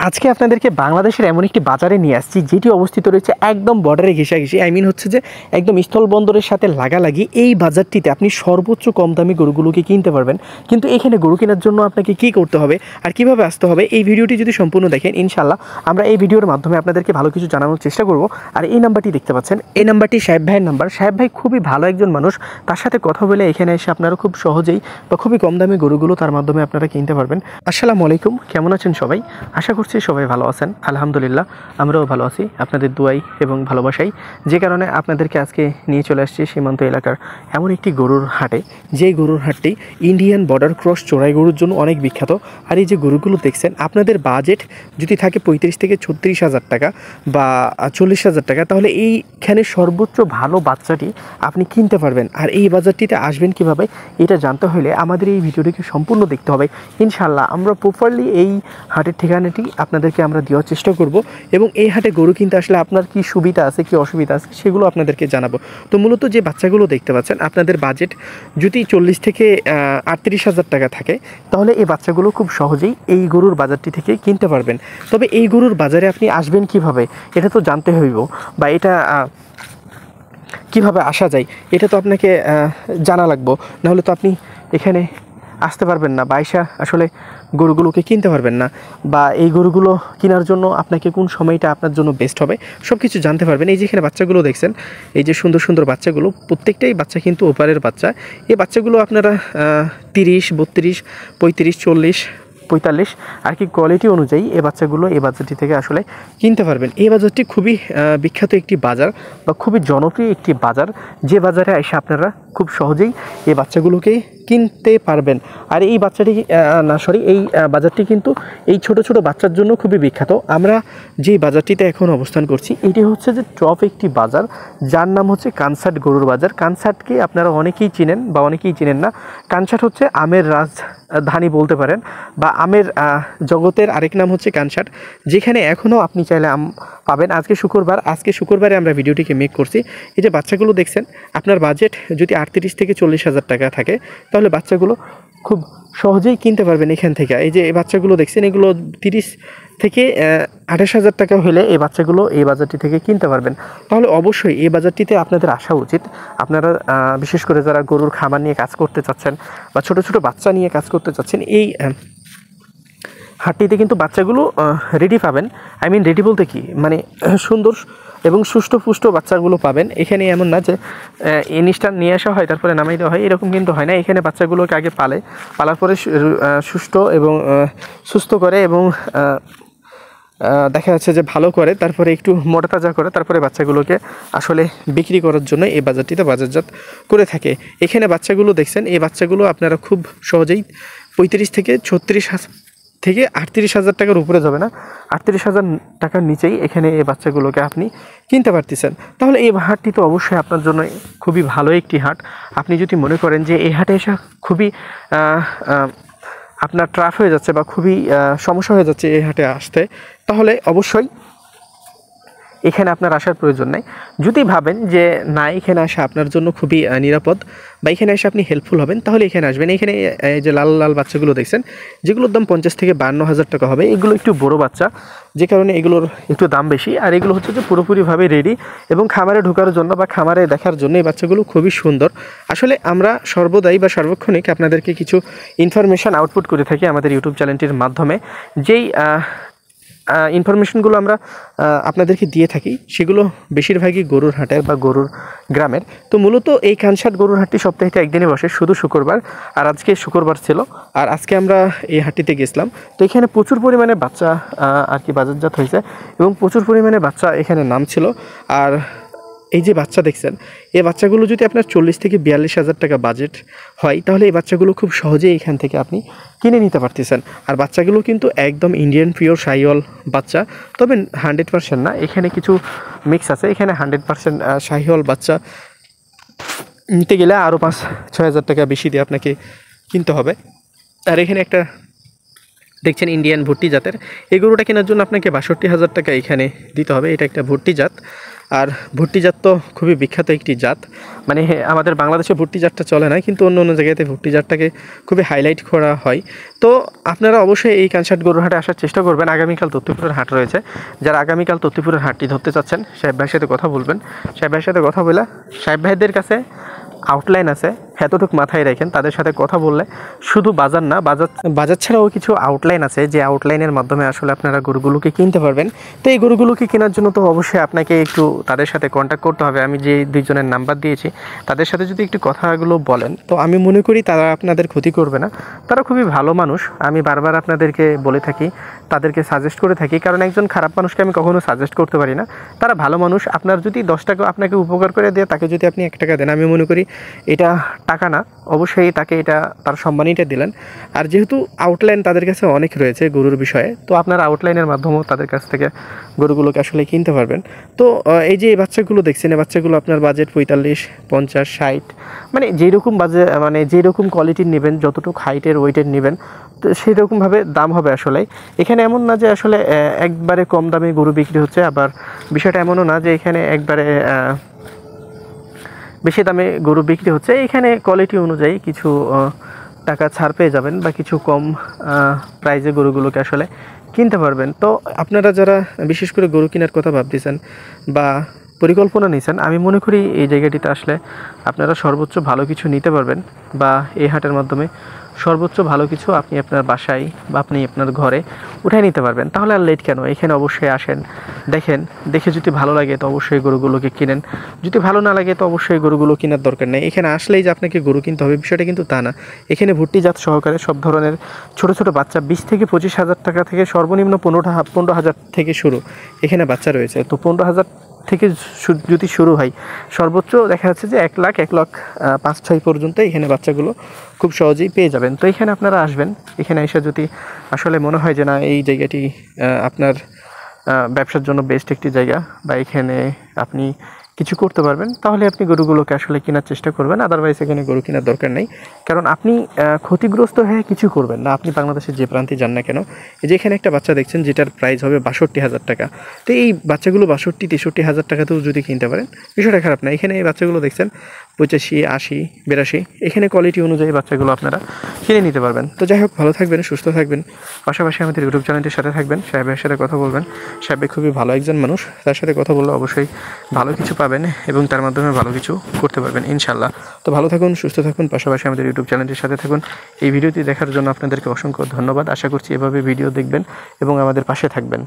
আজকে আপনাদেরকে বাংলাদেশের এমন একটি বাজারে নিয়ে আসছি যেটি অবস্থিত রয়েছে একদম বর্ডারে ঘেঁষাঘেঁষি। হচ্ছে যে একদম স্থলবন্দরের সাথে লাগালাগি। এই বাজারটিতে আপনি সর্বোচ্চ কম দামি গরুগুলোকে কিনতে পারবেন। কিন্তু এখানে গরু কেনার জন্য আপনাকে কি করতে হবে আর কিভাবে আসতে হবে, এই ভিডিওটি যদি সম্পূর্ণ দেখেন ইনশাল্লাহ আমরা এই ভিডিওর মাধ্যমে আপনাদেরকে ভালো কিছু জানানোর চেষ্টা করব। আর এই নাম্বারটি দেখতে পাচ্ছেন, এই নাম্বারটি সাহেব ভাইয়ের নাম্বার। সাহেব ভাই খুবই ভালো একজন মানুষ, তার সাথে কথা বলে এখানে এসে আপনারা খুব সহজেই বা খুবই কম দামি গরুগুলো তার মাধ্যমে আপনারা কিনতে পারবেন। আসসালামু আলাইকুম, কেমন আছেন সবাই? আশা করছি সবাই ভালো আছেন। আলহামদুলিল্লাহ আমরাও ভালো আছি আপনাদের দোয়াই এবং ভালোবাসাই, যে কারণে আপনাদেরকে আজকে নিয়ে চলে আসছি সীমান্ত এলাকার এমন একটি গরুর হাটে, যেই গরুর হাটটি ইন্ডিয়ান বর্ডার ক্রস চোরাই গরুর জন্য অনেক বিখ্যাত। আর এই যে গরুগুলো দেখছেন, আপনাদের বাজেট যদি থাকে 35 থেকে 36 হাজার টাকা বা 40 হাজার টাকা, তাহলে এইখানে সর্বোচ্চ ভালো বাচ্চাটি আপনি কিনতে পারবেন। আর এই বাজারটিতে আসবেন কিভাবে এটা জানতে হলে আমাদের এই ভিডিওটিকে সম্পূর্ণ দেখতে হবে। ইনশাল্লাহ আমরা প্রপারলি এই হাটের ঠিকানাটি আপনাদেরকে আমরা দেওয়ার চেষ্টা করব এবং এই হাটে গরু কিনতে আসলে আপনার কি সুবিধা আছে কি অসুবিধা আছে সেগুলো আপনাদেরকে জানাবো। তো মূলত যে বাচ্চাগুলো দেখতে পাচ্ছেন, আপনাদের বাজেট যদি 40 থেকে 38 হাজার টাকা থাকে, তাহলে এই বাচ্চাগুলো খুব সহজেই এই গরুর বাজারটি থেকে কিনতে পারবেন। তবে এই গরুর বাজারে আপনি আসবেন কিভাবে এটা তো জানতে হইব, বা এটা কিভাবে আসা যায় এটা তো আপনাকে জানা লাগবো, নাহলে তো আপনি এখানে আসতে পারবেন না বা আসলে গরুগুলোকে কিনতে পারবেন না, বা এই গরুগুলো কেনার জন্য আপনাকে কোন সময়টা আপনার জন্য বেস্ট হবে সব কিছু জানতে পারবেন। এই যেখানে বাচ্চাগুলো দেখছেন, এই যে সুন্দর সুন্দর বাচ্চাগুলো, প্রত্যেকটাই বাচ্চা কিন্তু ওপারের বাচ্চা। এই বাচ্চাগুলো আপনারা 30, 32, 35, 40, 45 আর কি কোয়ালিটি অনুযায়ী এই বাচ্চাগুলো এই বাজারটি থেকে আসলে কিনতে পারবেন। এই বাজারটি খুবই বিখ্যাত একটি বাজার বা খুবই জনপ্রিয় একটি বাজার, যে বাজারে এসে আপনারা খুব সহজেই এই বাচ্চাগুলোকে কিনতে পারবেন। আর এই বাচ্চাটি এই বাজারটি কিন্তু এই ছোট ছোট বাচ্চার জন্য খুবই বিখ্যাত। আমরা যে বাজারটিতে এখন অবস্থান করছি এটি হচ্ছে যে টপ একটি বাজার, যার নাম হচ্ছে কানসাট গরুর বাজার। কানসাটকে আপনারা অনেকেই চিনেন বা অনেকেই চিনেন না। কানসাট হচ্ছে আমের রাজধানী বলতে পারেন, বা আমের জগতের আরেক নাম হচ্ছে কানসাট, যেখানে এখনও আপনি চাইলে আম পাবেন। আজকে শুক্রবারে আমরা ভিডিওটিকে মেক করছি। এই যে বাচ্চাগুলো দেখছেন, আপনার বাজেট যদি 38 থেকে 40 হাজার টাকা থাকে, তাহলে বাচ্চাগুলো খুব সহজেই কিনতে পারবেন এখান থেকে। এই যে এই বাচ্চাগুলো দেখছেন, এগুলো 30 থেকে 28 হাজার টাকা হলে এই বাচ্চাগুলো এই বাজারটি থেকে কিনতে পারবেন। তাহলে অবশ্যই এই বাজারটিতে আপনাদের আসা উচিত। আপনারা বিশেষ করে যারা গরুর খামার নিয়ে কাজ করতে চাচ্ছেন বা ছোট ছোট বাচ্চা নিয়ে কাজ করতে চাচ্ছেন, এই হাটটিতে কিন্তু বাচ্চাগুলো রেডি পাবেন। রেডি বলতে কি, মানে সুন্দর এবং সুষ্ঠু বাচ্চাগুলো পাবেন। এখানে এমন না যে জিনিসটা নিয়ে আসা হয় তারপরে নামাই দেওয়া হয়, এরকম কিন্তু হয় না। এখানে বাচ্চাগুলোকে আগে পালার পরে সুষ্ঠু এবং সুস্থ করে এবং দেখা যাচ্ছে যে ভালো করে, তারপরে একটু মোটা তাজা করে, তারপরে বাচ্চাগুলোকে আসলে বিক্রি করার জন্য এই বাজারটিতে বাজারজাত করে থাকে। এখানে বাচ্চাগুলো দেখছেন, এই বাচ্চাগুলো আপনারা খুব সহজেই 35 থেকে 36 থেকে 38 হাজার টাকার উপরে যাবে না, 38 হাজার টাকার নিচেই এখানে এই বাচ্চাগুলোকে আপনি কিনতে পারতেছেন। তাহলে এই হাটটি তো অবশ্যই আপনার জন্য খুবই ভালো একটি হাট। আপনি যদি মনে করেন যে এই হাটে এসে খুবই আপনার ট্রাফ হয়ে যাচ্ছে বা খুবই সমস্যা হয়ে যাচ্ছে এই হাটে আসতে, তাহলে অবশ্যই এখানে আপনার আসার প্রয়োজন নেই। যদি ভাবেন যে না, এখানে আসা আপনার জন্য খুবই নিরাপদ বা এখানে এসে আপনি হেল্পফুল হবেন, তাহলে এখানে আসবেন। এখানে যে লাল লাল বাচ্চাগুলো দেখছেন, যেগুলোর দাম 50 থেকে 52 হাজার টাকা হবে, এগুলো একটু বড় বাচ্চা, যে কারণে এগুলোর একটু দাম বেশি। আর এগুলো হচ্ছে যে পুরোপুরিভাবে রেডি এবং খামারে ঢোকার জন্য বা খামারে দেখার জন্য এই বাচ্চাগুলো খুবই সুন্দর। আসলে আমরা সর্বদাই বা সর্বক্ষণিক আপনাদেরকে কিছু ইনফরমেশান আউটপুট করে থাকি আমাদের ইউটিউব চ্যানেলটির মাধ্যমে। যেই ইনফরমেশনগুলো আমরা আপনাদেরকে দিয়ে থাকি সেগুলো বেশিরভাগই গরুর হাটের বা গরুর গ্রামের। তো মূলত এই কানসাট গরুর হাটটি সপ্তাহে একদিনই বসে, শুধু শুক্রবার। আর আজকে শুক্রবার ছিল, আর আজকে আমরা এই হাটটিতে গেছিলাম। তো এখানে প্রচুর পরিমাণে বাচ্চা আর কি বাজারজাত হয়েছে এবং প্রচুর পরিমাণে বাচ্চা এখানে নাম ছিল। আর এই যে বাচ্চা দেখছেন, এই বাচ্চাগুলো যদি আপনার 40 থেকে 42 হাজার টাকা বাজেট হয়, তাহলে এই বাচ্চাগুলো খুব সহজেই এখান থেকে আপনি কিনে নিতে পারতেছেন। আর বাচ্চাগুলো কিন্তু একদম ইন্ডিয়ান পিওর শাহিওয়াল বাচ্চা, তবে 100% না, এখানে কিছু মিক্স আছে। এখানে 100% শাহিওয়াল বাচ্চা নিতে গেলে আরও 5-6 হাজার টাকা বেশি দিয়ে আপনাকে কিনতে হবে। আর এখানে একটা দেখছেন ইন্ডিয়ান ভুট্টি জাতের। এই গরুটা কেনার জন্য আপনাকে ৬২,০০০ টাকা এখানে দিতে হবে। এটা একটা ভুট্টি জাত, আর ভুট্টি জাত তো খুবই বিখ্যাত একটি জাত। মানে আমাদের বাংলাদেশে ভুট্টি জাতটা চলে না, কিন্তু অন্য অন্য জায়গাতে ভুট্টি জাতটাকে খুবই হাইলাইট করা হয়। তো আপনারা অবশ্যই এই কানসাট গরুর হাটে আসার চেষ্টা করবেন। আগামীকাল তত্ত্বপুরের হাট রয়েছে। যারা আগামীকাল তত্ত্বপুরের হাটটি ধরতে চাচ্ছেন, সাহেব ভাইয়ের সাথে কথা বলবেন। সাহেব ভাইয়ের সাথে কথা বলে, সাহেব ভাইদের কাছে আউটলাইন আছে, এতটুকু মাথায় রাখেন। তাদের সাথে কথা বললে শুধু বাজার না, বাজার ছাড়াও কিছু আউটলাইন আছে, যে আউটলাইনের মাধ্যমে আসলে আপনারা গরুগুলোকে কিনতে পারবেন। তো এই গরুগুলোকে কেনার জন্য তো অবশ্যই আপনাকে একটু তাদের সাথে কন্ট্যাক্ট করতে হবে। আমি যে দুইজনের নাম্বার দিয়েছি, তাদের সাথে যদি একটু কথাগুলো বলেন, তো আমি মনে করি তারা আপনাদের ক্ষতি করবে না। তারা খুবই ভালো মানুষ। আমি বারবার আপনাদেরকে বলে থাকি, তাদেরকে সাজেস্ট করে থাকি, কারণ একজন খারাপ মানুষকে আমি কখনো সাজেস্ট করতে পারি না। তারা ভালো মানুষ। আপনার যদি 10 টাকা আপনাকে উপকার করে দেয়, তাকে যদি আপনি 1 টাকা দেন, আমি মনে করি এটা টাকা না, অবশ্যই তাকে এটা তার সম্মানইটা দিলেন। আর যেহেতু আউটলাইন তাদের কাছে অনেক রয়েছে গরুর বিষয়ে, তো আপনার আউটলাইনের মাধ্যমেও তাদের কাছ থেকে গরুগুলোকে আসলে কিনতে পারবেন। তো এই যে এই বাচ্চাগুলো দেখছেন, এই বাচ্চাগুলো আপনার বাজেট 45, 50, 60, মানে যেরকম মানে যেরকম কোয়ালিটির নেবেন, যতটুকু হাইটের ওয়েটের নেবেন, তো সেই রকমভাবে দাম হবে। আসলে এখানে এমন না যে আসলে একবারে কম দামে গরু বিক্রি হচ্ছে, আবার বিষয়টা এমনও না যে এখানে একবারে বেশি দামে গরু বিক্রি হচ্ছে। এখানে কোয়ালিটি অনুযায়ী কিছু টাকা ছাড় পেয়ে যাবেন, বা কিছু কম প্রাইজে গরুগুলোকে আসলে কিনতে পারবেন। তো আপনারা যারা বিশেষ করে গরু কেনার কথা ভাবতেছেন বা পরিকল্পনা নিয়েছেন, আমি মনে করি এই জায়গাটিতে আসলে আপনারা সর্বোচ্চ ভালো কিছু নিতে পারবেন, বা এই হাটের মাধ্যমে সর্বোচ্চ ভালো কিছু আপনি আপনার বাসায় বা আপনি আপনার ঘরে উঠাই নিতে পারবেন। তাহলে আর লেট কেন? এখানে অবশ্যই আসেন, দেখেন, দেখে যদি ভালো লাগে তো অবশ্যই গরুগুলোকে কিনেন। যদি ভালো না লাগে তো অবশ্যই গরুগুলো কেনার দরকার নেই। এখানে আসলেই যে আপনাকে গরু কিনতে হবে, বিষয়টা কিন্তু তা না। এখানে ভুট্টি জাত সহকারে সব ধরনের ছোট ছোট বাচ্চা 20 থেকে 25,000 টাকা থেকে সর্বনিম্ন 15,000 থেকে শুরু এখানে বাচ্চা রয়েছে। তো 15,000 থেকে যদি শুরু হয়, সর্বোচ্চ দেখা যাচ্ছে যে 1,05,6 পর্যন্ত এখানে বাচ্চাগুলো খুব সহজেই পেয়ে যাবেন। তো এখানে আপনারা আসবেন। এখানে এসে যদি আসলে মনে হয় যে না, এই জায়গাটি আপনার ব্যবসার জন্য বেস্ট একটি জায়গা, বা এখানে আপনি কিছু করতে পারবেন, তাহলে আপনি গরুগুলোকে আসলে কেনার চেষ্টা করবেন। আদারওয়াইজ এখানে গরু কেনার দরকার নেই, কারণ আপনি ক্ষতিগ্রস্ত হয়ে কিছু করবেন না। আপনি বাংলাদেশের যে প্রান্তে যান না কেন, এই যে এখানে একটা বাচ্চা দেখছেন যেটার প্রাইস হবে 62,000 টাকা। তো এই বাচ্চাগুলো 62-63,000 টাকাতেও যদি কিনতে পারেন, বিষয়টা খারাপ না। এখানে এই বাচ্চাগুলো দেখছেন 85, 80, 82, এখানে কোয়ালিটি অনুযায়ী বাচ্চাগুলো আপনারা কিনে নিতে পারবেন। তো যাই হোক, ভালো থাকবেন, সুস্থ থাকবেন, পাশাপাশি আমাদের ইউটিউব চ্যানেলটির সাথে থাকবেন। সাহেবের সাথে কথা বলবেন। সাহেব খুবই ভালো একজন মানুষ, তার সাথে কথা বললে অবশ্যই ভালো কিছু পাবেন, এবং তার মাধ্যমে ভালো কিছু করতে পারবেন ইনশাল্লাহ। তো ভালো থাকুন, সুস্থ থাকুন, পাশাপাশি আমাদের ইউটিউব চ্যানেলটির সাথে থাকুন। এই ভিডিওটি দেখার জন্য আপনাদেরকে অসংখ্য ধন্যবাদ। আশা করছি এভাবে ভিডিও দেখবেন এবং আমাদের পাশে থাকবেন।